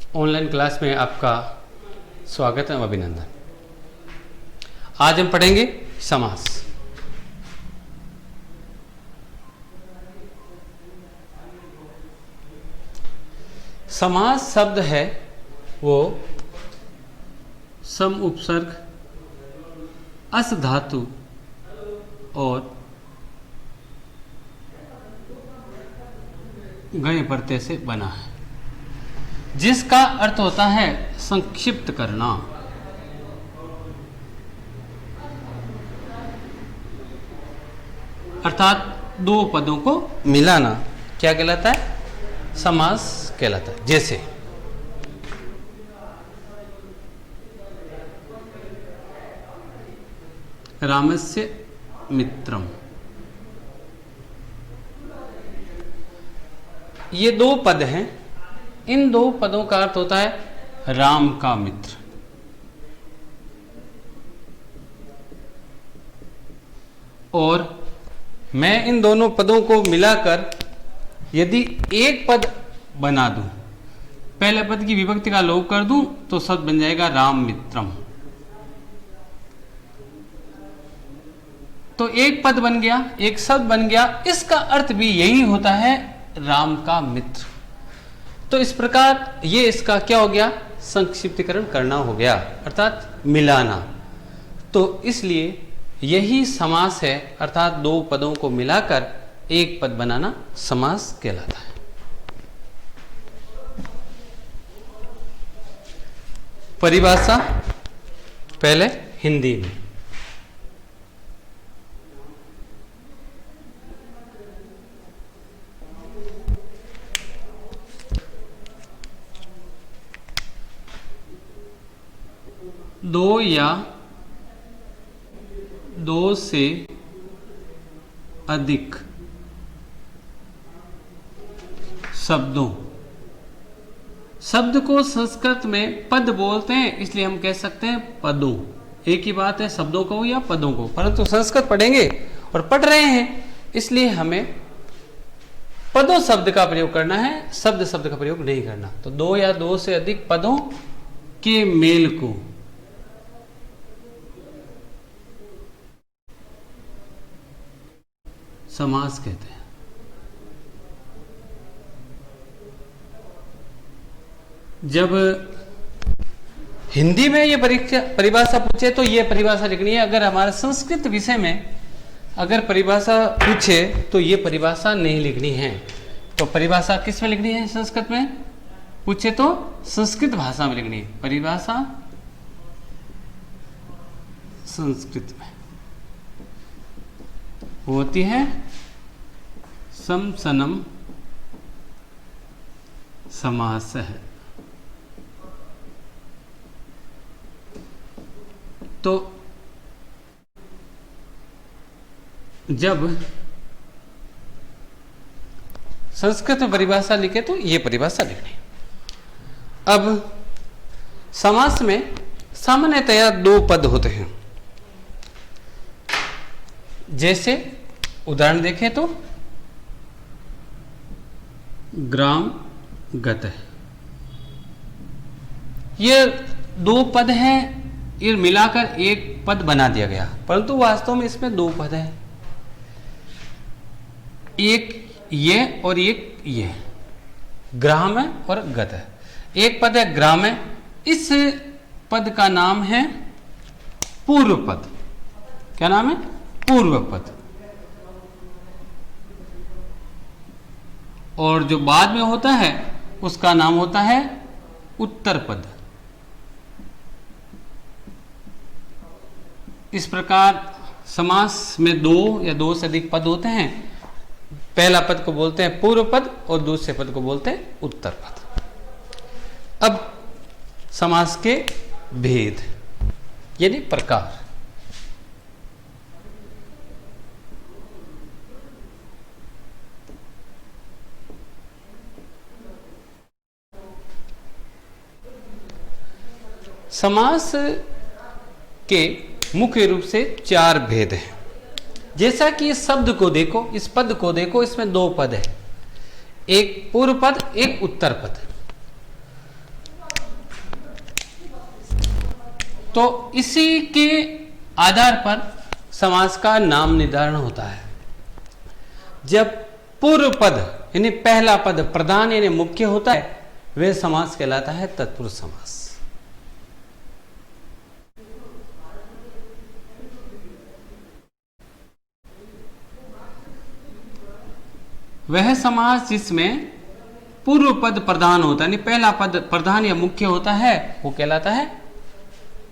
Online class में आपका स्वागत है, अभिनंदन। आज हम पढ़ेंगे समास। समास शब्द है वो सम उपसर्ग, अस धातु और गण प्रत्यय से बना है, जिसका अर्थ होता है संक्षिप्त करना। अर्थात दो पदों को मिलाना क्या कहलाता है? समास कहलाता है। जैसे रामस्य मित्रम, ये दो पद हैं। इन दो पदों का अर्थ होता है राम का मित्र। और मैं इन दोनों पदों को मिलाकर यदि एक पद बना दूं, पहले पद की विभक्ति का लोप कर दूं, तो शब्द बन जाएगा राम मित्रम। तो एक पद बन गया, एक शब्द बन गया। इसका अर्थ भी यही होता है, राम का मित्र। तो इस प्रकार ये इसका क्या हो गया? संक्षिप्तीकरण करना हो गया, अर्थात मिलाना। तो इसलिए यही समास है, अर्थात दो पदों को मिलाकर एक पद बनाना समास कहलाता है। परिभाषा पहले हिंदी में। दो या दो से अधिक शब्दों, शब्द को संस्कृत में पद बोलते हैं, इसलिए हम कह सकते हैं पदों। एक ही बात है, शब्दों को या पदों को, परंतु संस्कृत पढ़ेंगे और पढ़ रहे हैं, इसलिए हमें पदों शब्द का प्रयोग करना है, शब्द शब्द का प्रयोग नहीं करना। तो दो या दो से अधिक पदों के मेल को समास कहते हैं। जब हिंदी में ये परिभाषा पूछे तो ये परिभाषा लिखनी है। अगर हमारे संस्कृत विषय में अगर परिभाषा पूछे तो ये परिभाषा नहीं लिखनी है। तो परिभाषा किस में लिखनी है? संस्कृत में पूछे तो संस्कृत भाषा में लिखनी है। परिभाषा संस्कृत में होती है समसनम समास है। तो जब संस्कृत में परिभाषा लिखे तो ये परिभाषा लिखनी। अब समास में सामान्यतया दो पद होते हैं। जैसे उदाहरण देखें तो ग्राम गत, ये दो पद हैं, ये मिलाकर एक पद बना दिया गया, परंतु वास्तव में इसमें दो पद हैं, एक ये और एक ये। ग्राम है और गत है। एक पद है ग्राम है, इस पद का नाम है पूर्व पद। क्या नाम है? पूर्व पद। और जो बाद में होता है उसका नाम होता है उत्तर पद। इस प्रकार समास में दो या दो से अधिक पद होते हैं। पहला पद को बोलते हैं पूर्व पद और दूसरे पद को बोलते हैं उत्तर पद। अब समास के भेद यानी प्रकार। समास के मुख्य रूप से चार भेद हैं। जैसा कि इस शब्द को देखो, इस पद को देखो, इसमें दो पद है, एक पूर्व पद, एक उत्तर पद। तो इसी के आधार पर समास का नाम निर्धारण होता है। जब पूर्व पद यानी पहला पद प्रधान यानी मुख्य होता है, वह समास कहलाता है तत्पुरुष समास। वह समास जिसमें पूर्व पद प्रधान होता है, यानी पहला पद प्रधान या मुख्य होता है, वो कहलाता है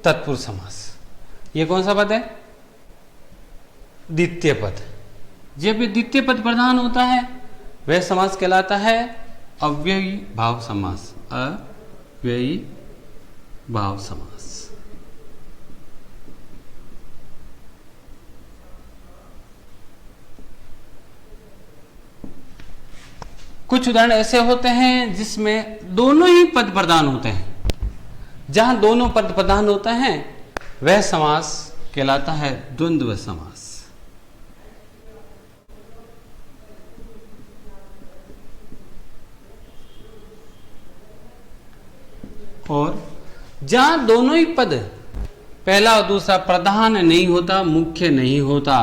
तत्पुरुष समास। ये कौन सा पद है? द्वितीय पद। जब ये द्वितीय पद प्रधान होता है, वह समास कहलाता है अव्ययी भाव समास। अव्ययी भाव समास। कुछ उदाहरण ऐसे होते हैं जिसमें दोनों ही पद प्रधान होते हैं। जहां दोनों पद प्रधान होता है, वह समास कहलाता है द्वंद्व समास। और जहां दोनों ही पद पहला और दूसरा प्रधान नहीं होता, मुख्य नहीं होता,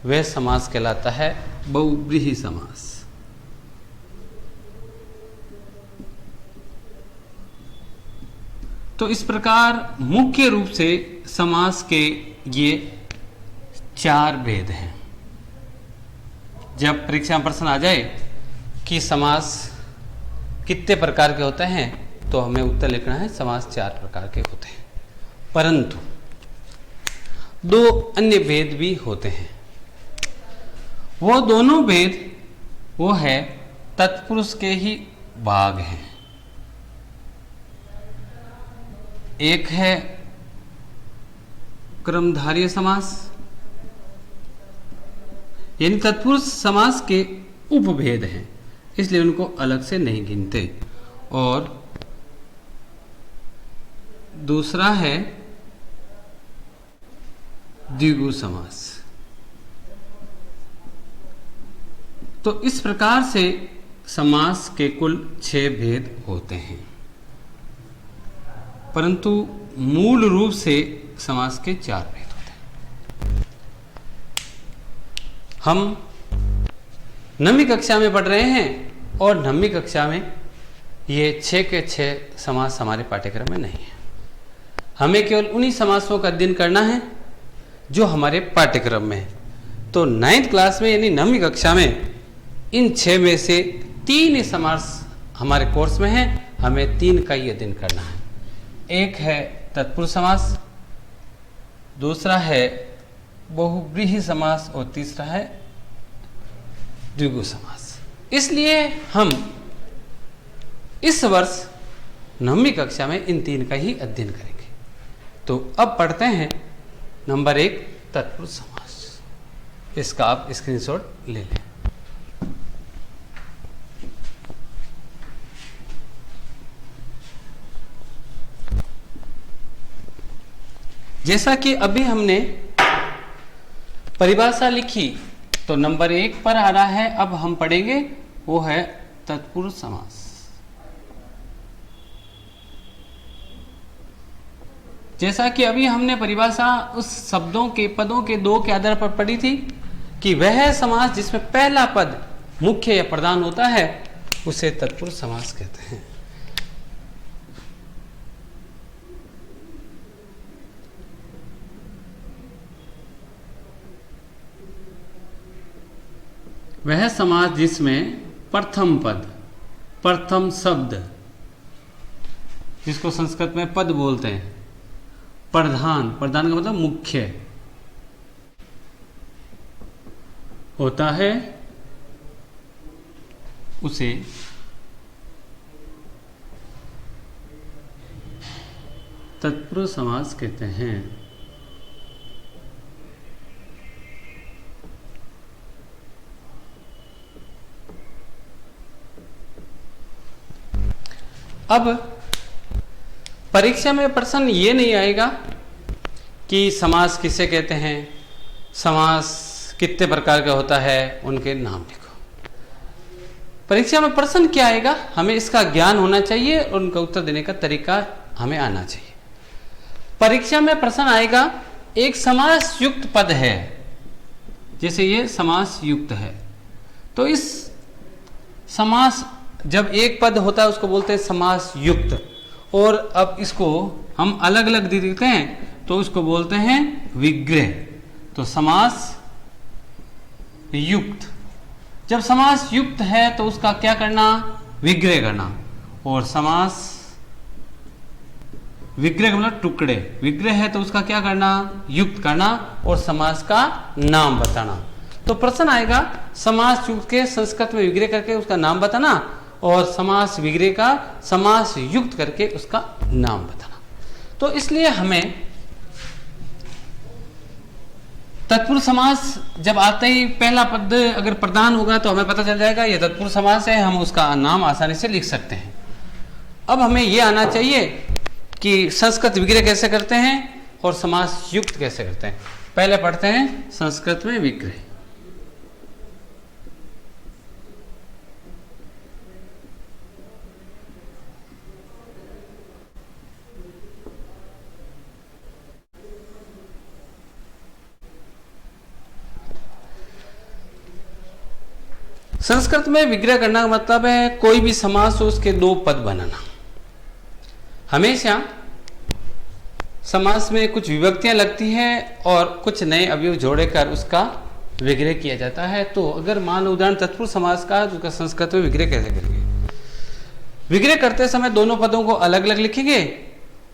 वह समास कहलाता है बहुव्रीहि समास। तो इस प्रकार मुख्य रूप से समास के ये 4 भेद हैं। जब परीक्षा में प्रश्न आ जाए कि समास कितने प्रकार के होते हैं, तो हमें उत्तर लिखना है समास 4 प्रकार के होते हैं। परंतु 2 अन्य भेद भी होते हैं। वो दोनों भेद वो है तत्पुरुष के ही भाग हैं। एक है क्रमधारय समास, यानी तत्पुरुष समास के उपभेद हैं, इसलिए उनको अलग से नहीं गिनते। और दूसरा है द्विगु समास। तो इस प्रकार से समास के कुल 6 भेद होते हैं, परंतु मूल रूप से समास के 4 भेद होते हैं। हम 9वीं कक्षा में पढ़ रहे हैं और 9वीं कक्षा में ये 6 के 6 समास हमारे पाठ्यक्रम में नहीं है। हमें केवल उन्हीं समासों का अध्ययन करना है जो हमारे पाठ्यक्रम में है। तो 9th क्लास में यानी 9वीं कक्षा में इन 6 में से 3 ही समास हमारे कोर्स में है, हमें 3 का ही अध्ययन करना है। एक है तत्पुरुष समास, दूसरा है बहुव्रीहि समास और तीसरा है द्विगु समास। इसलिए हम इस वर्ष 9वीं कक्षा में इन 3 का ही अध्ययन करेंगे। तो अब पढ़ते हैं नंबर 1 तत्पुरुष समास। इसका आप स्क्रीनशॉट ले लें। जैसा कि अभी हमने परिभाषा लिखी, तो नंबर 1 पर आ रहा है। अब हम पढ़ेंगे वो है तत्पुरुष समास। जैसा कि अभी हमने परिभाषा उस शब्दों के पदों के 2 के आधार पर पढ़ी थी कि वह समास जिसमें पहला पद मुख्य या प्रधान होता है, उसे तत्पुरुष समास कहते हैं। वह समास जिसमें प्रथम पद, प्रथम शब्द, जिसको संस्कृत में पद बोलते हैं, प्रधान, प्रधान का मतलब मुख्य होता है, उसे तत्पुरुष समास कहते हैं। अब परीक्षा में प्रश्न ये नहीं आएगा कि समास किसे कहते हैं, समास कितने प्रकार का होता है, उनके नाम लिखो। परीक्षा में प्रश्न क्या आएगा, हमें इसका ज्ञान होना चाहिए और उनका उत्तर देने का तरीका हमें आना चाहिए। परीक्षा में प्रश्न आएगा, एक समास युक्त पद है, जैसे ये समास युक्त है, तो इस समास जब एक पद होता है उसको बोलते हैं समास युक्त, और अब इसको हम अलग अलग दे देते हैं तो उसको बोलते हैं विग्रह। तो समास युक्त, जब समास युक्त है तो उसका क्या करना, विग्रह करना, और समास विग्रह मतलब टुकड़े, विग्रह है तो उसका क्या करना, युक्त करना, और समास का नाम बताना। तो प्रश्न आएगा समास युक्त के संस्कृत में विग्रह करके उसका नाम बताना, और समास विग्रह का समास युक्त करके उसका नाम बताना। तो इसलिए हमें तत्पुरुष समास जब आते ही पहला पद अगर प्रधान होगा तो हमें पता चल जाएगा ये तत्पुरुष समास है, हम उसका नाम आसानी से लिख सकते हैं। अब हमें यह आना चाहिए कि संस्कृत विग्रह कैसे करते हैं और समास युक्त कैसे करते हैं। पहले पढ़ते हैं संस्कृत में विग्रह। संस्कृत में विग्रह करना का मतलब है कोई भी समास हो उसके दो पद बनाना। हमेशा समास में कुछ विभक्तियां लगती हैं और कुछ नए अवयव जोड़कर उसका विग्रह किया जाता है। तो अगर मान लो उदाहरण तत्पुरुष समास का, तो उसका संस्कृत में विग्रह कैसे करेंगे। विग्रह करते समय दोनों पदों को अलग अलग लिखेंगे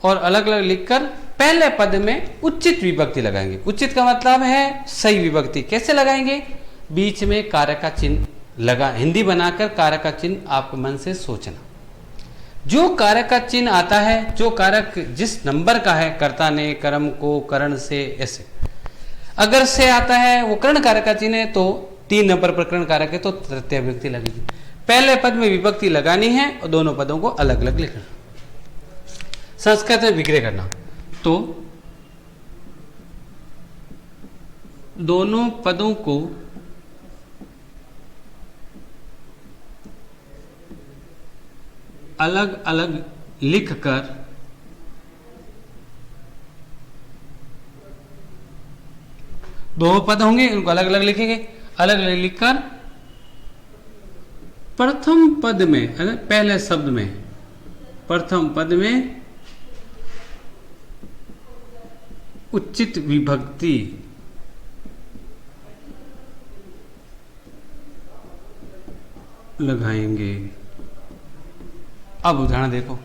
और अलग अलग लिखकर पहले पद में उचित विभक्ति लगाएंगे। उचित का मतलब है सही विभक्ति। कैसे लगाएंगे, बीच में कारक का चिन्ह लगा, हिंदी बनाकर कारक का चिन्ह आपके मन से सोचना। जो कारक का चिन्ह आता है, जो कारक जिस नंबर का है, कर्ता ने, कर्म को, करण से, ऐसे अगर से आता है वो कर्ण कारक का चिन्ह है तो 3 नंबर पर कर्ण कारक है तो तृतीय विभक्ति लगेगी। पहले पद में विभक्ति लगानी है और दोनों पदों को अलग अलग लिखना। संस्कृत में विग्रह करना, तो दोनों पदों को अलग अलग लिखकर दो पद होंगे, उनको अलग अलग लिखेंगे। अलग अलग लिखकर प्रथम पद में, पहले शब्द में, प्रथम पद में उचित विभक्ति लगाएंगे। अब उदाहरण देखो,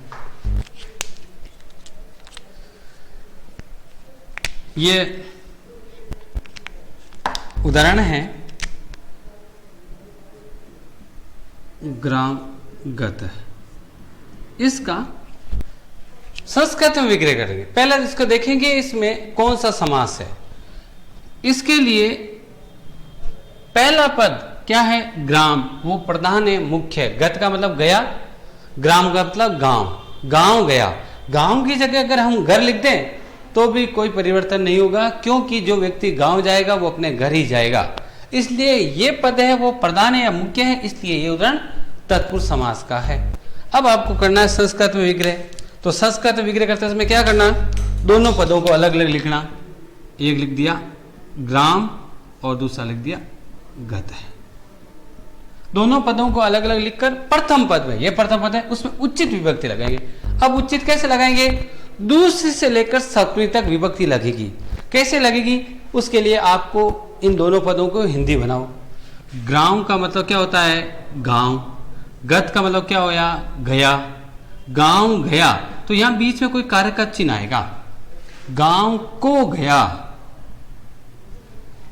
ये उदाहरण है ग्रामगत। इसका संस्कृत में विग्रह करेंगे। पहले इसको देखेंगे इसमें कौन सा समास है। इसके लिए पहला पद क्या है, ग्राम, वो प्रधान है, मुख्य है। गत का मतलब गया, ग्राम का मतलब गांव, गांव गया। गांव की जगह अगर हम घर लिख दें तो भी कोई परिवर्तन नहीं होगा, क्योंकि जो व्यक्ति गांव जाएगा वो अपने घर ही जाएगा। इसलिए ये पद है वो प्रधान है या मुख्य है, इसलिए ये उदाहरण तत्पुरुष समास का है। अब आपको करना है संस्कृत में विग्रह। तो संस्कृत में विग्रह करते समय क्या करना, दोनों पदों को अलग अलग लिखना। एक लिख दिया ग्राम और दूसरा लिख दिया गत है। दोनों पदों को अलग अलग लिखकर प्रथम पद में, ये प्रथम पद है, उसमें उचित विभक्ति लगाएंगे। अब उचित कैसे लगाएंगे, दूसरी से लेकर सप्तमी तक विभक्ति लगेगी। कैसे लगेगी, उसके लिए आपको इन दोनों पदों को हिंदी बनाओ। ग्राम का मतलब क्या होता है, गांव। गत का मतलब क्या होया, गया। गांव गया, तो यहां बीच में कोई कारक का चिन्ह आएगा। गांव को गया।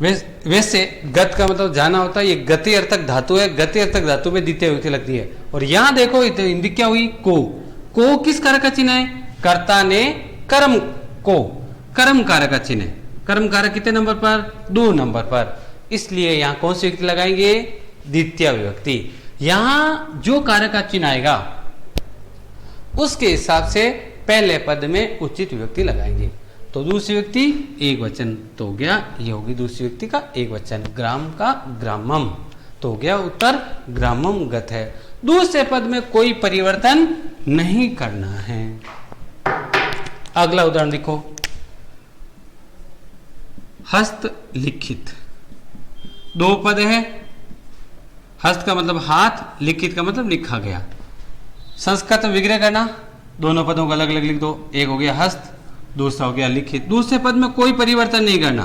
वैसे गत का मतलब जाना होता है, ये गति अर्थक धातु है। गति अर्थक धातु में द्वितीय विभक्ति लगती है। और यहां देखो हिंदी क्या हुई, को किस कारक का चिन्ह है, कर्ता ने कर्म को, कर्म कारक का चिन्ह है। कर्म कारक कितने नंबर पर, 2 नंबर पर, इसलिए यहां कौन सी विभक्ति लगाएंगे, द्वितीय विभक्ति। यहां जो कारक का चिन्ह आएगा उसके हिसाब से पहले पद में उचित विभक्ति लगाएंगे। तो दूसरी व्यक्ति एक वचन तो हो गया, ये होगी दूसरी व्यक्ति का एक वचन। ग्राम का ग्रामम तो हो गया उत्तर, ग्रामम गत है। दूसरे पद में कोई परिवर्तन नहीं करना है। अगला उदाहरण देखो, हस्तलिखित। दो पद है, हस्त का मतलब हाथ, लिखित का मतलब लिखा गया। संस्कृत में विग्रह करना, दोनों पदों को अलग अलग लिख दो। एक हो गया हस्त, दूसरा हो गया लिखित। दूसरे पद में कोई परिवर्तन नहीं करना।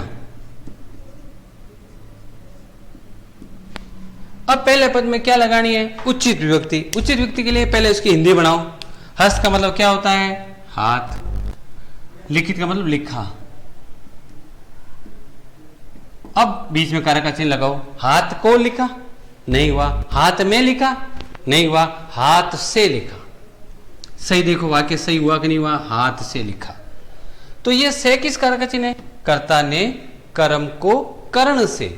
अब पहले पद में क्या लगानी है? उचित विभक्ति। उचित विभक्ति के लिए पहले उसकी हिंदी बनाओ। हस्त का मतलब क्या होता है? हाथ। लिखित का मतलब लिखा। अब बीच में कारक का चिन्ह लगाओ। हाथ को लिखा, नहीं हुआ। हाथ में लिखा, नहीं हुआ। हाथ से लिखा। सही देखो, वाक्य सही हुआ कि नहीं हुआ? हाथ से लिखा। तो ये से किस कारक का चिन्ह है? कर्ता ने कर्म को कर्ण से।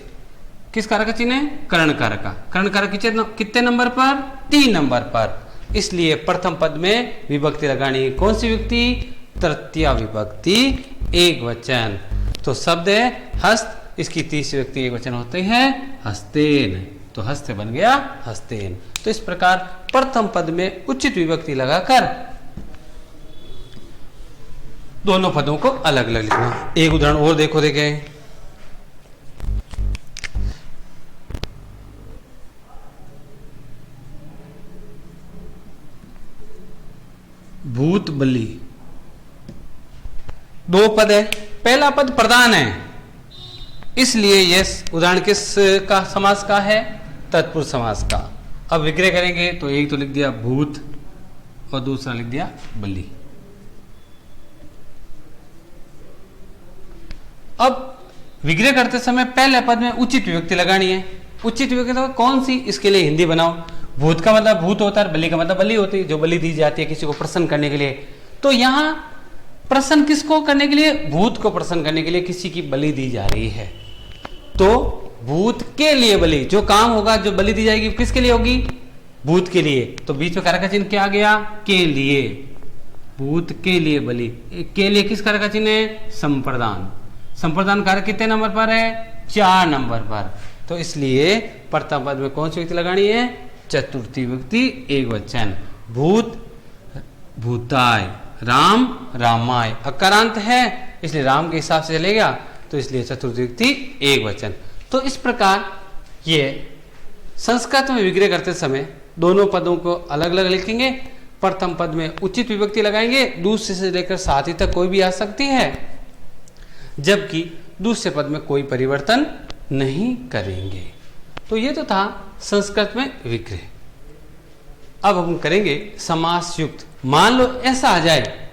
किस कारक का चिन्ह है? कर्ण कारक का। कर्ण कारक कितने नंबर पर? 3 नंबर पर। इसलिए प्रथम पद में विभक्ति लगानी है। कौन सी विभक्ति? तृतीया विभक्ति, एक वचन। तो शब्द है हस्त, इसकी तीसरी विभक्ति एक वचन होते हैं हस्तेन। तो हस्त बन गया हस्तेन। तो इस प्रकार प्रथम पद में उचित विभक्ति लगाकर दोनों पदों को अलग अलग लिखना। एक उदाहरण और देखो, देखें। भूत बलि। दो पद है, पहला पद प्रधान है, इसलिए यह उदाहरण किस का समास का है? तत्पुरुष समास का। अब विग्रह करेंगे तो एक तो लिख दिया भूत और दूसरा लिख दिया बलि। अब विग्रह करते समय पहले पद में उचित विभक्ति लगानी है। उचित विभक्ति कौन सी? इसके लिए हिंदी बनाओ। भूत का मतलब भूत होता है, बलि का मतलब बलि होती है, जो बलि दी जाती है किसी को प्रसन्न करने के लिए। तो यहां प्रसन्न किसको करने के लिए? भूत को प्रसन्न करने के लिए किसी की बलि दी जा रही है। तो भूत के लिए बलि, जो काम होगा, जो बलि दी जाएगी किसके लिए होगी? भूत के लिए। तो बीच में कारक का चिन्ह क्या आ गया? के लिए। भूत के लिए बलि। के लिए किस कारक का चिन्ह है? संप्रदान। संप्रदान कारक कितने नंबर पर है? 4 नंबर पर। तो इसलिए प्रथम पद में कौन सी विभक्ति लगानी है? चतुर्थी विभक्ति, एक वचन। भूत भूताय, राम रामाय। अकारांत है इसलिए राम के हिसाब से चलेगा, तो इसलिए चतुर्थी विभक्ति, एक वचन। तो इस प्रकार ये संस्कृत में विग्रह करते समय दोनों पदों को अलग अलग लिखेंगे। प्रथम पद में उचित विभक्ति लगाएंगे, दूसरे से लेकर सातवीं तक कोई भी आ सकती है, जबकि दूसरे पद में कोई परिवर्तन नहीं करेंगे। तो ये तो था संस्कृत में विग्रह। अब हम करेंगे समास युक्त। मान लो ऐसा आ जाए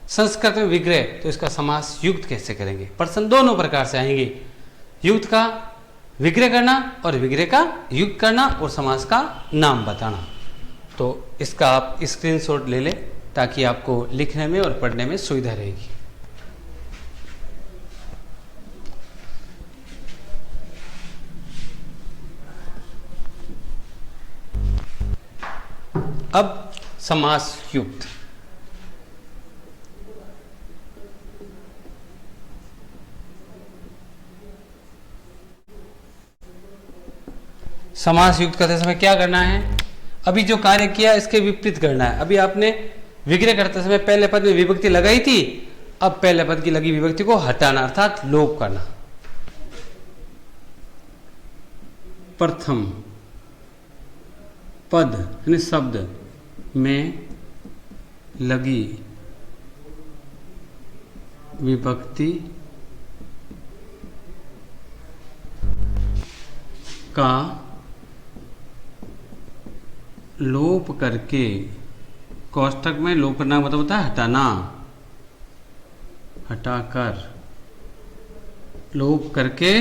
संस्कृत में विग्रह, तो इसका समास युक्त कैसे करेंगे? प्रश्न दोनों प्रकार से आएंगे। युक्त का विग्रह करना और विग्रह का युक्त करना और समास का नाम बताना। तो इसका आप स्क्रीनशॉट ले लें ताकि आपको लिखने में और पढ़ने में सुविधा रहेगी। अब समास युक्त। समास युक्त करते समय क्या करना है? अभी जो कार्य किया इसके विपरीत करना है। अभी आपने विग्रह करते समय पहले पद में विभक्ति लगाई थी, अब पहले पद की लगी विभक्ति को हटाना अर्थात लोप करना। प्रथम पद यानी शब्द में लगी विभक्ति का लोप करके, कोष्ठक में लोप करना मतलब होता है हटाना, हटाकर, लोप करके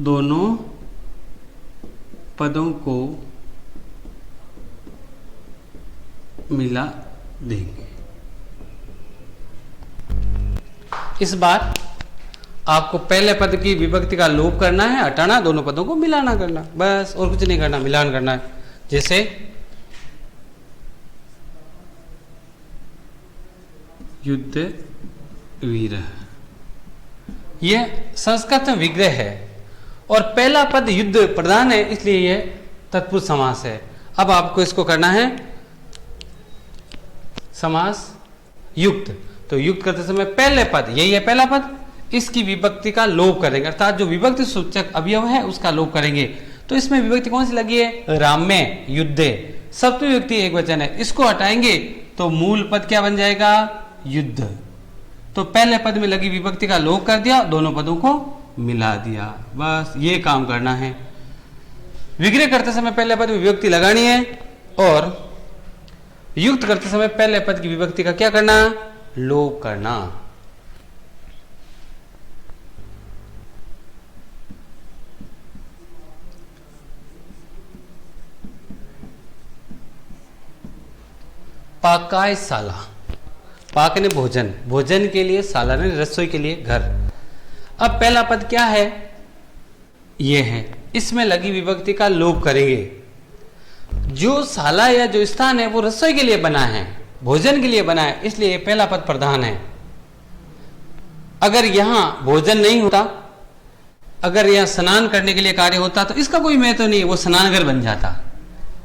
दोनों पदों को मिला देंगे। इस बार आपको पहले पद की विभक्ति का लोप करना है, हटाना, दोनों पदों को मिलाना करना, बस और कुछ नहीं करना, मिलान करना है। जैसे युद्ध वीर, यह संस्कृत में विग्रह है और पहला पद युद्ध प्रधान है, इसलिए यह तत्पुरुष समास है। अब आपको इसको करना है समास युक्त। तो युक्त करते समय पहले पद, यही है पहला पद, इसकी विभक्ति का लोप करेंगे, अर्थात जो विभक्ति सूचक अवयव है उसका लोप करेंगे। तो इसमें विभक्ति कौन सी लगी है? राम्य, युद्धे, सप्तमी विभक्ति एक वचन है, इसको हटाएंगे तो मूल पद क्या बन जाएगा? युद्ध। तो पहले पद में लगी विभक्ति का लोप कर दिया, दोनों पदों को मिला दिया, बस ये काम करना है। विग्रह करते समय पहले पद में विभक्ति लगानी है और युक्त करते समय पहले पद की विभक्ति का क्या करना? लोप करना। पाकाय शाला, पाक ने भोजन, भोजन के लिए, शाला ने रसोई के लिए घर। अब पहला पद क्या है? ये है, इसमें लगी विभक्ति का लोप करेंगे। जो शाला या जो स्थान है वो रसोई के लिए बना है, भोजन के लिए बना है, इसलिए पहला पद प्रधान है। अगर यहां भोजन नहीं होता, अगर यहां स्नान करने के लिए कार्य होता तो इसका कोई महत्व नहीं, वो स्नानघर बन जाता।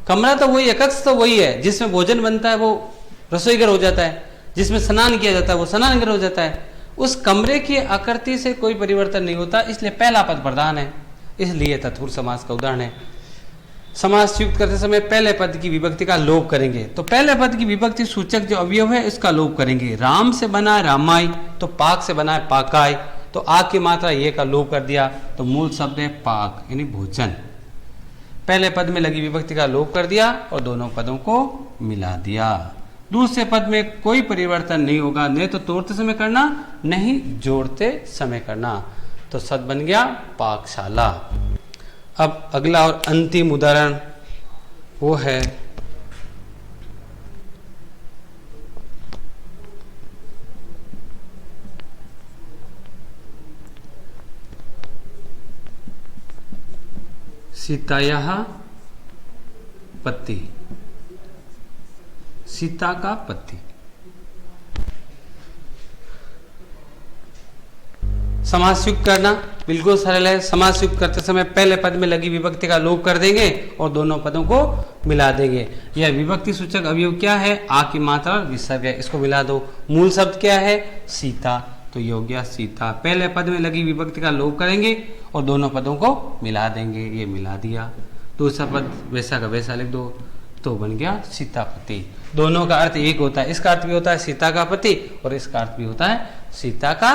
कमरा तो वही है, कक्ष तो वही है, जिसमें भोजन बनता है वो रसोई घर हो जाता है, जिसमें स्नान किया जाता है वो स्नानघर हो जाता है। उस कमरे की आकृति से कोई परिवर्तन नहीं होता, इसलिए पहला पद प्रधान है, इसलिए तत्पुरुष समास का उदाहरण है। समास युक्त करते समय पहले पद की विभक्ति का लोप करेंगे, तो पहले पद की विभक्ति सूचक जो अवयव है इसका लोप करेंगे। राम से बना है रामाय, तो पाक से बना है पाकाय, तो आग की मात्रा ये का लोप कर दिया, तो मूल शब्द है पाक यानी भोजन। पहले पद में लगी विभक्ति का लोप कर दिया और दोनों पदों को मिला दिया। दूसरे पद में कोई परिवर्तन नहीं होगा, नहीं तो तोड़ते समय करना, नहीं जोड़ते समय करना। तो सद बन गया पाकशाला। अब अगला और अंतिम उदाहरण वो है सीतायाः पति, सीता का पति। समास युक्त करना बिल्कुल सरल है। समास युक्त करते समय पहले पद में लगी विभक्ति का लोप कर देंगे और दोनों पदों को मिला देंगे। यह विभक्ति सूचक अवयव क्या है? आ की मात्रा विसर्ग है, इसको मिला दो। मूल शब्द क्या है? सीता, तो ये हो गया सीता। पहले पद में लगी विभक्ति का लोप करेंगे और दोनों पदों को मिला देंगे, ये मिला दिया। दूसरा पद वैसा का वैसा लिख दो, तो बन गया सीतापति। दोनों का अर्थ एक होता है, इसका अर्थ भी होता है सीता का पति और इसका अर्थ भी होता है सीता का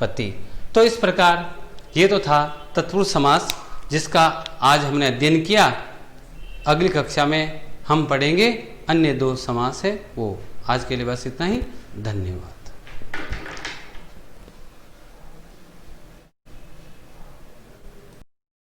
पति। तो इस प्रकार ये तो था तत्पुरुष समास, जिसका आज हमने अध्ययन किया। अगली कक्षा में हम पढ़ेंगे अन्य दो समास है वो। आज के लिए बस इतना ही, धन्यवाद।